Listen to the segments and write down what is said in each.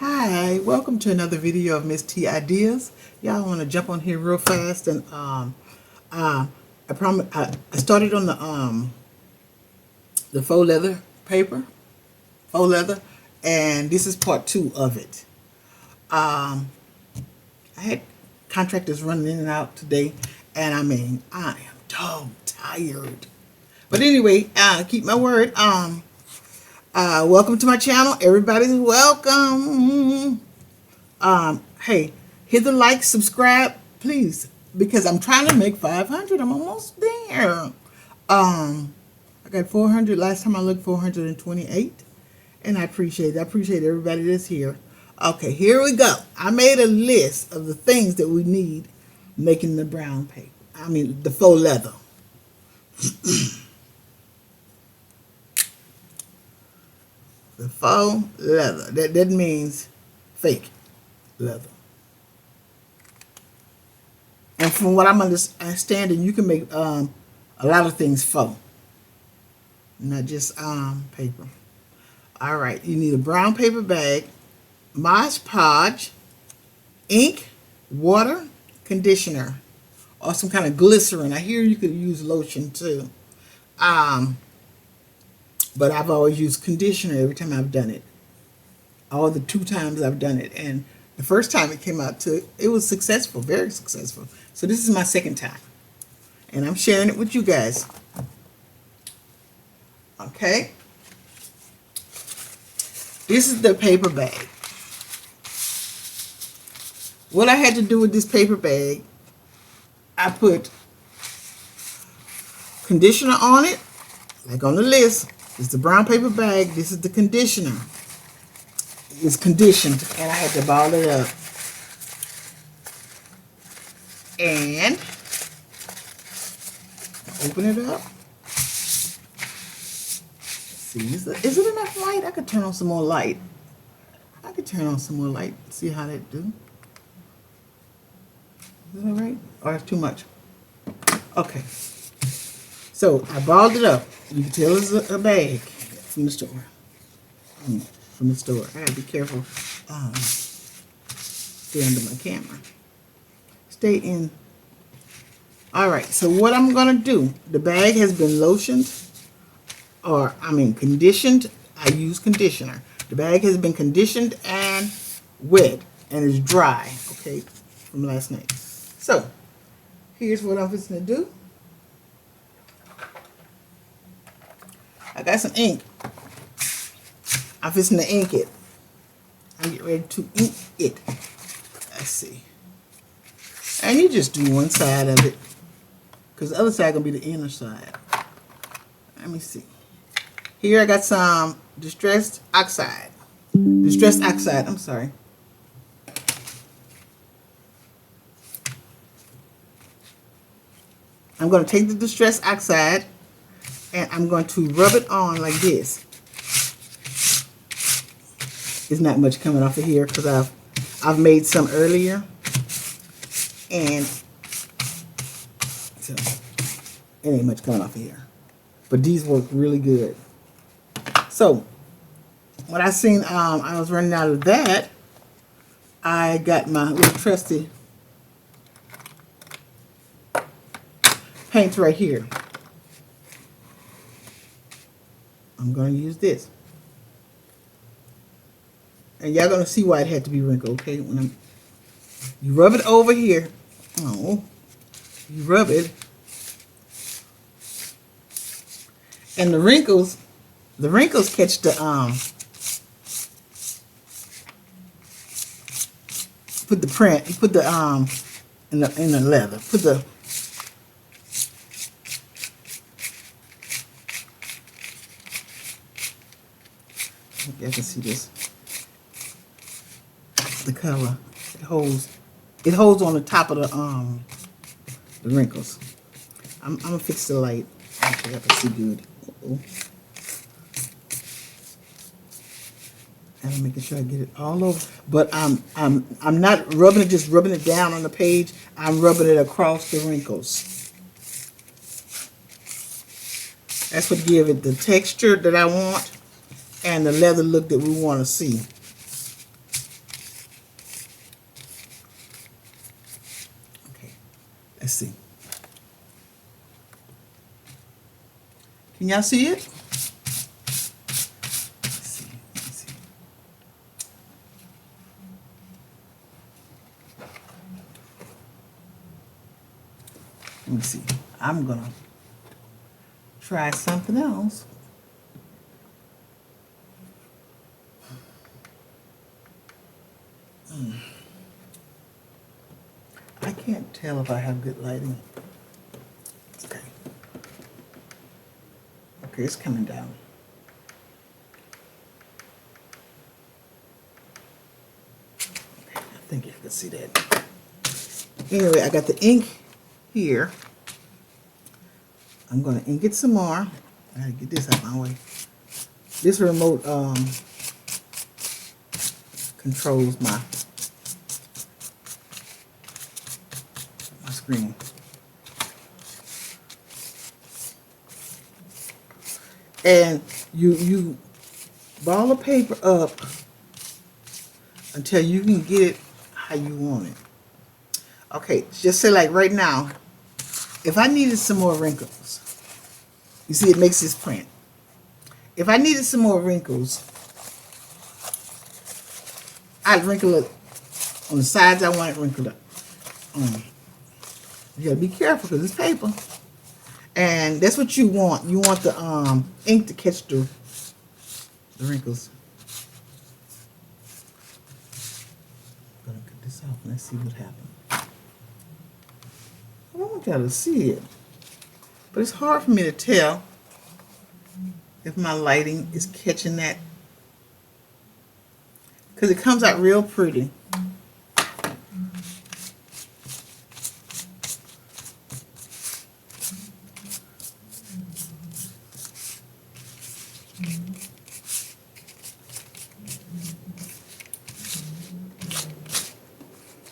Hi, welcome to another video of Miss T Ideas. Y'all want to jump on here real fast and I promise I started on the faux leather paper, faux leather, and this is part 2 of it. I had contractors running in and out today, and I mean I am dog tired. But anyway, keep my word. Welcome to my channel. Everybody's welcome. Hey, hit the like, subscribe, please, because I'm trying to make 500. I'm almost there. I got 400. Last time I looked, 428, and I appreciate it. I appreciate everybody that's here. Okay, here we go. I made a list of the things that we need making the brown paper. I mean, the faux leather. The faux leather. That means fake leather. And from what I'm understanding, you can make a lot of things faux, not just paper. All right, you need a brown paper bag, Mod Podge, ink, water, conditioner, or some kind of glycerin. I hear you could use lotion too. But I've always used conditioner every time I've done it. All the 2 times I've done it. And the first time it came out, it was successful, very successful. So this is my second time. And I'm sharing it with you guys. Okay. This is the paper bag. What I had to do with this paper bag, I put conditioner on it, like on the list. It's the brown paper bag. This is the conditioner. It's conditioned, and I had to ball it up. And open it up. See, is it enough light? I could turn on some more light. See how that do. Is that all right? Or it's too much? Okay. So I balled it up. You can tell it's a bag from the store. From the store. I gotta be careful. Stay under my camera. Stay in. All right. So what I'm gonna do? The bag has been lotioned, or I mean conditioned. I use conditioner. The bag has been conditioned and wet and is dry. Okay, from last night. So here's what I'm just gonna do. I got some ink. I'm fixing to ink it. I'm getting ready to ink it. Let's see. And you just do one side of it, because the other side gonna be the inner side. Let me see. Here I got some distressed oxide. I'm sorry. I'm going to take the distressed oxide and I'm going to rub it on like this. There's not much coming off of here because I've made some earlier, and so it ain't much coming off of here. But these work really good. So when I seen I was running out of that, I got my little trusty paint right here. I'm going to use this. And y'all going to see why it had to be wrinkled, okay? You rub it over here. Oh, you rub it. And the wrinkles catch the, put the print, you put the, in the leather. Put the, I can see this. The color. It holds on the top of the wrinkles. I'm gonna fix the light. Okay, I can see good. Uh-oh. And I'm making sure I get it all over. But I'm not rubbing it, just rubbing it down on the page. I'm rubbing it across the wrinkles. That's what gives it the texture that I want and the leather look that we want to see. Let's see. Can y'all see it? Let's see. Let me see. Let me see. I'm gonna try something else. I can't tell if I have good lighting. Okay. Okay, it's coming down. Okay, I think you can see that. Anyway, I got the ink here. I'm gonna ink it some more. I gotta get this out of my way. This remote controls my screen. And you ball the paper up until you can get it how you want it. Okay, just say like right now, if I needed some more wrinkles, you see it makes this print. If I needed some more wrinkles, I'd wrinkle it on the sides I want it wrinkled up. You gotta be careful because it's paper. And that's what you want. You want the ink to catch the wrinkles. I'm gonna cut this off and let's see what happens. I want y'all to see it. But it's hard for me to tell if my lighting is catching that. Because it comes out real pretty.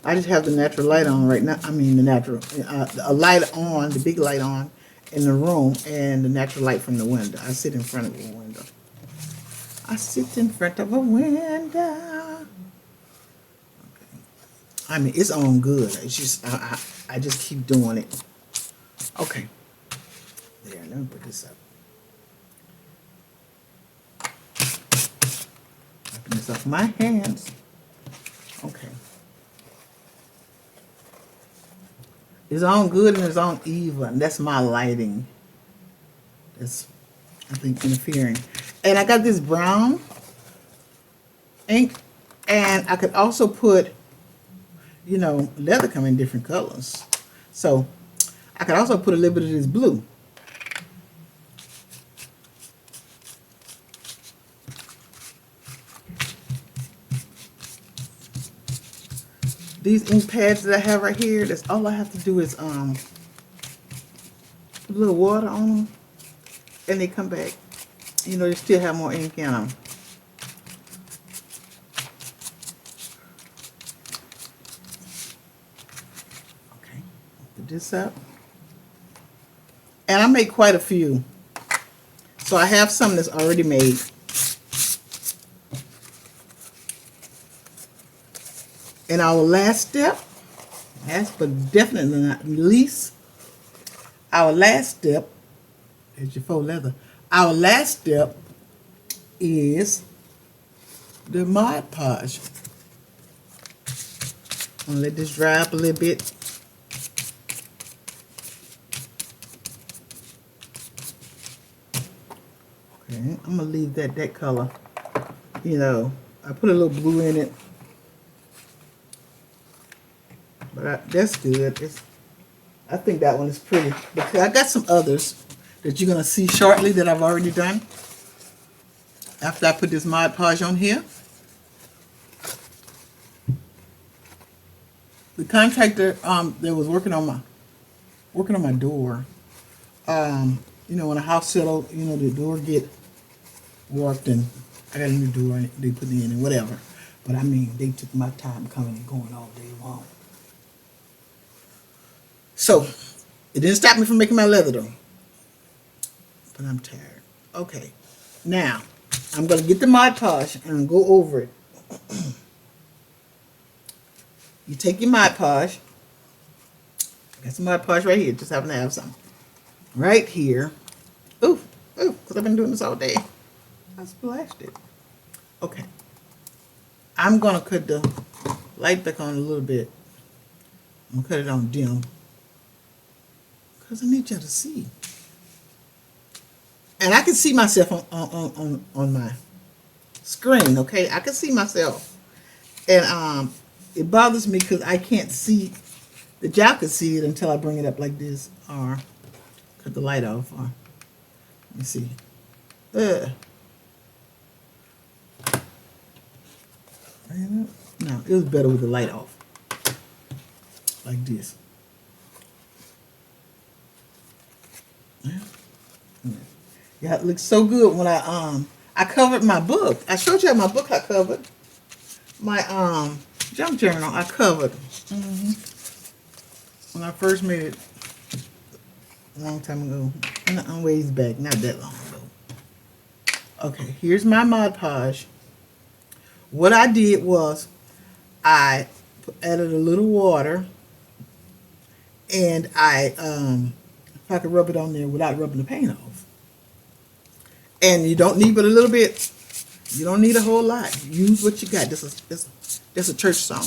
I just have the natural light on right now. I mean the natural, a light on, the big light on in the room, and the natural light from the window. I sit in front of a window. I sit in front of a window. Okay. I mean, it's on good. It's just, I just keep doing it. Okay. There, let me put this up. Wiping this off my hands. Okay. It's on good and it's on even. That's my lighting. That's, I think, interfering. And I got this brown ink. And I could also put, you know, leather come in different colors. So I could also put a little bit of this blue. These ink pads that I have right here, that's all I have to do is put a little water on them and they come back. You know, they still have more ink in them. Okay, put this up. And I made quite a few. So I have some that's already made. And our last step, last but definitely not least, our last step, here's your faux leather. Our last step is the Mod Podge. I'm gonna let this dry up a little bit. Okay, I'm gonna leave that color. You know, I put a little blue in it. But that's good. I think that one is pretty. Because I got some others that you're going to see shortly that I've already done. After I put this Mod Podge on here. The contractor that was working on my door. You know, when a house settled, you know, the door get warped and I got a new door and they put it in and whatever. But I mean, they took my time coming and going all day long. So, it didn't stop me from making my leather though. But I'm tired. Okay. Now, I'm going to get the Mod Podge and go over it. You take your Mod Podge Got some Mod Podge right here. Just happen to have some right here. Ooh, ooh, because I've been doing this all day. I splashed it. Okay. I'm going to cut the light back on a little bit. I'm going to cut it on dim. Because I need y'all to see. And I can see myself on my screen, okay? I can see myself. And it bothers me because I can't see that y'all can see it until I bring it up like this or cut the light off or let me see. No, it was better with the light off. Like this. Yeah, it looks so good when I covered my book. I showed you my book I covered. My junk journal I covered. When I first made it a long time ago. Not ways back, not that long ago. Okay, here's my Mod Podge. What I did was I added a little water and if I could rub it on there without rubbing the paint off. And you don't need but a little bit. You don't need a whole lot. Use what you got. This a church song.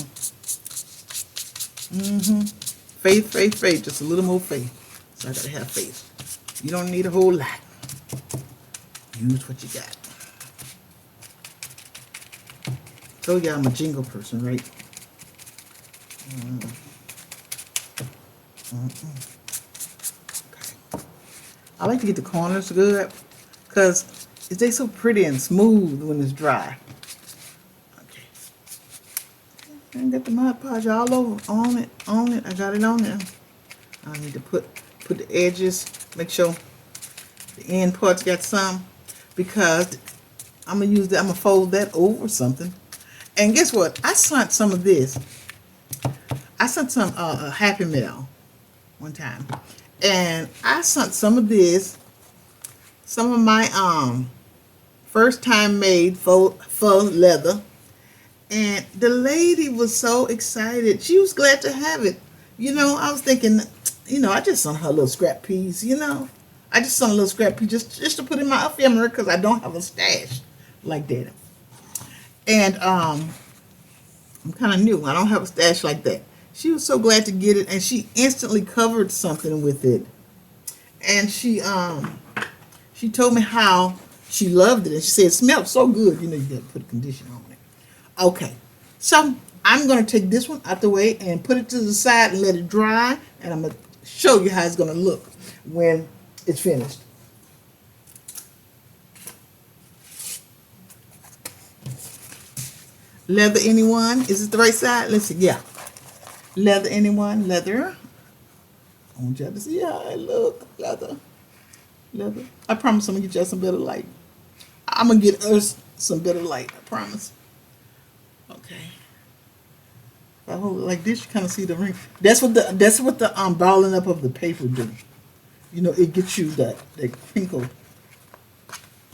Faith, faith, faith. Just a little more faith. So I gotta have faith. You don't need a whole lot. Use what you got. Told you I'm a jingle person, right? Okay. I like to get the corners good because they so pretty and smooth when it's dry. Okay. And got the Mod Podge all over on it. I got it on there. I need to put the edges, make sure the end parts got some because I'm gonna use that. I'm gonna fold that over something. And guess what? I sent some of this. I sent some a Happy Mail one time, and I sent some of this. Some of my first time made faux leather, and the lady was so excited. She was glad to have it. You know, I was thinking, you know, I just sent her a little scrap piece. You know, I just sent a little scrap piece just to put in my ephemera because I don't have a stash like that. And I'm kind of new. I don't have a stash like that. She was so glad to get it, and she instantly covered something with it. And she told me how she loved it, and she said it smelled so good. You know, you got to put a conditioner on it. Okay, so I'm going to take this one out the way and put it to the side and let it dry, and I'm going to show you how it's going to look when it's finished. Leather, anyone? Is it the right side? Let's see. Yeah. Leather, anyone? Leather. I want y'all to see how it look. Leather. Leather. I promise I'm going to get y'all some better light. I'm going to get us some better light. I promise. Okay. If I hold it like this, you kind of see the ring. That's what the balling up of the paper do. You know, it gets you that crinkle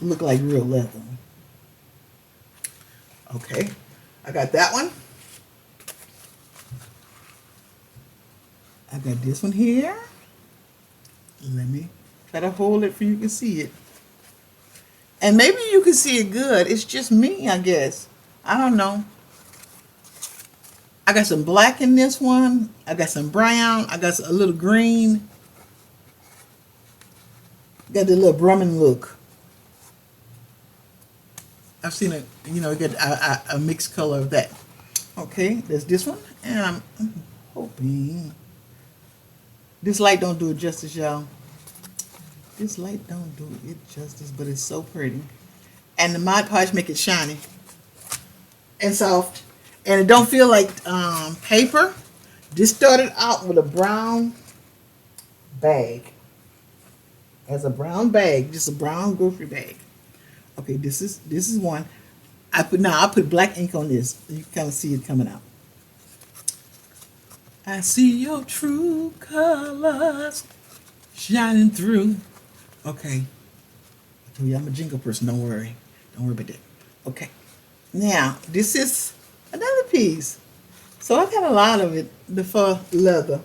look like real leather. Okay. I got that one. I got this one here. Let me try to hold it for you can see it. And maybe you can see it good. It's just me, I guess. I don't know. I got some black in this one. I got some brown. I got a little green. Got the little Brumman look. I've seen it, you know, get a mixed color of that. Okay, there's this one, and I'm hoping this light don't do it justice, y'all. This light don't do it justice, but it's so pretty. And the Mod Podge make it shiny and soft, and it don't feel like paper. This started out with a brown bag. As a brown bag, just a brown grocery bag. Okay, this is one. I put black ink on this. You can kind of see it coming out. I see your true colors shining through. Okay. I told you I'm a jingle person. Don't worry. Don't worry about that. Okay. Now, this is another piece. So I got a lot of it, the faux leather.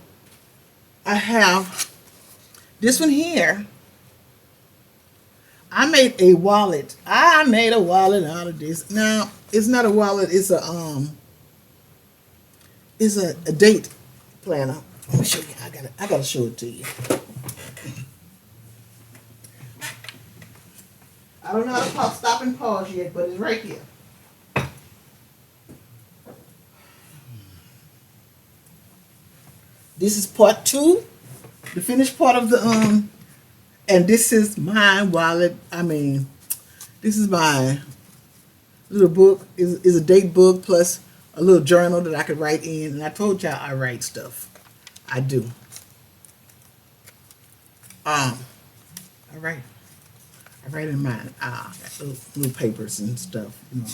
I have this one here. I made a wallet. I made a wallet out of this. Now, it's not a wallet, it's a date planner. Let me show you. I gotta show it to you. I don't know how to stop and pause yet, but it's right here. This is part 2, the finished part of the and this is my wallet. I mean, this is my little book. Is a date book plus a little journal that I could write in. And I told y'all I write stuff. I do. I write. I write in mine. Little papers and stuff. You know.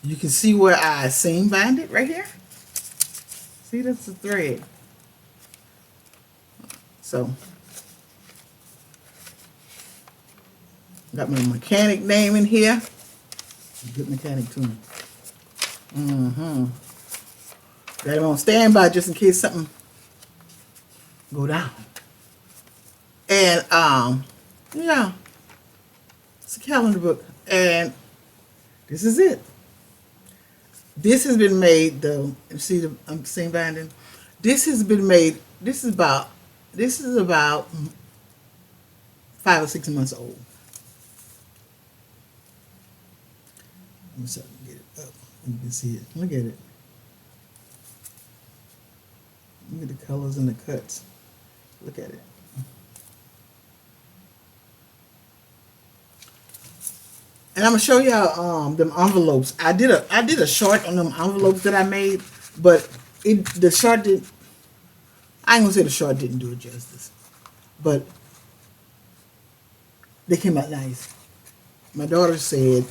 You can see where I seam bind it right here. See, that's the thread. So, got my mechanic name in here. Good mechanic too. Got him on standby just in case something go down. And yeah, it's a calendar book, and this is it. This has been made though. You see the seam binding. This has been made. This is about 5 or 6 months old. Let me see if I can get it up. You can see it. Look at it. Look at the colors and the cuts. Look at it. And I'm gonna show y'all them envelopes. I did a short on them envelopes that I made, but the short did. I ain't gonna say the short didn't do it justice, but they came out nice. My daughter said,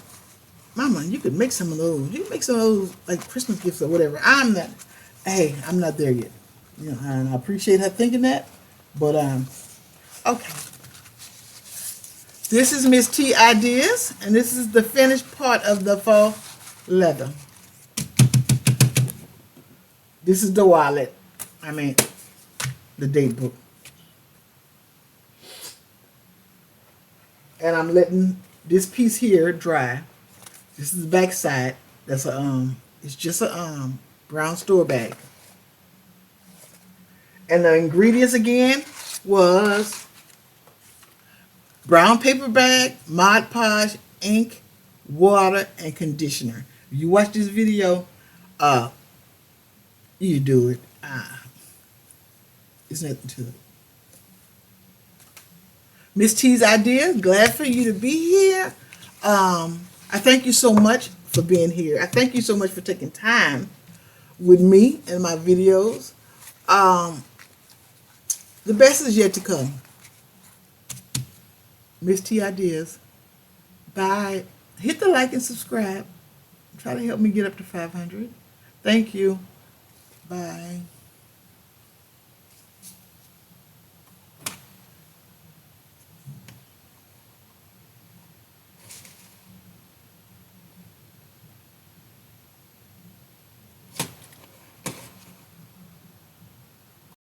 "Mama, you could make some of those. You could make some of those like Christmas gifts or whatever." I'm not there yet. You know, and I appreciate her thinking that, but okay. This is Miss T Ideas, and this is the finished part of the faux leather. This is the wallet. I mean, the date book. And I'm letting this piece here dry. This is the back side. That's it's just a brown store bag. And the ingredients again was brown paper bag, Mod Podge, ink, water, and conditioner. If you watch this video, you do it. It's nothing to it. Miss T's Ideas, glad for you to be here. I thank you so much for being here. I thank you so much for taking time with me and my videos. The best is yet to come. Miss T Ideas. Bye. Hit the like and subscribe. Try to help me get up to 500. Thank you. Bye.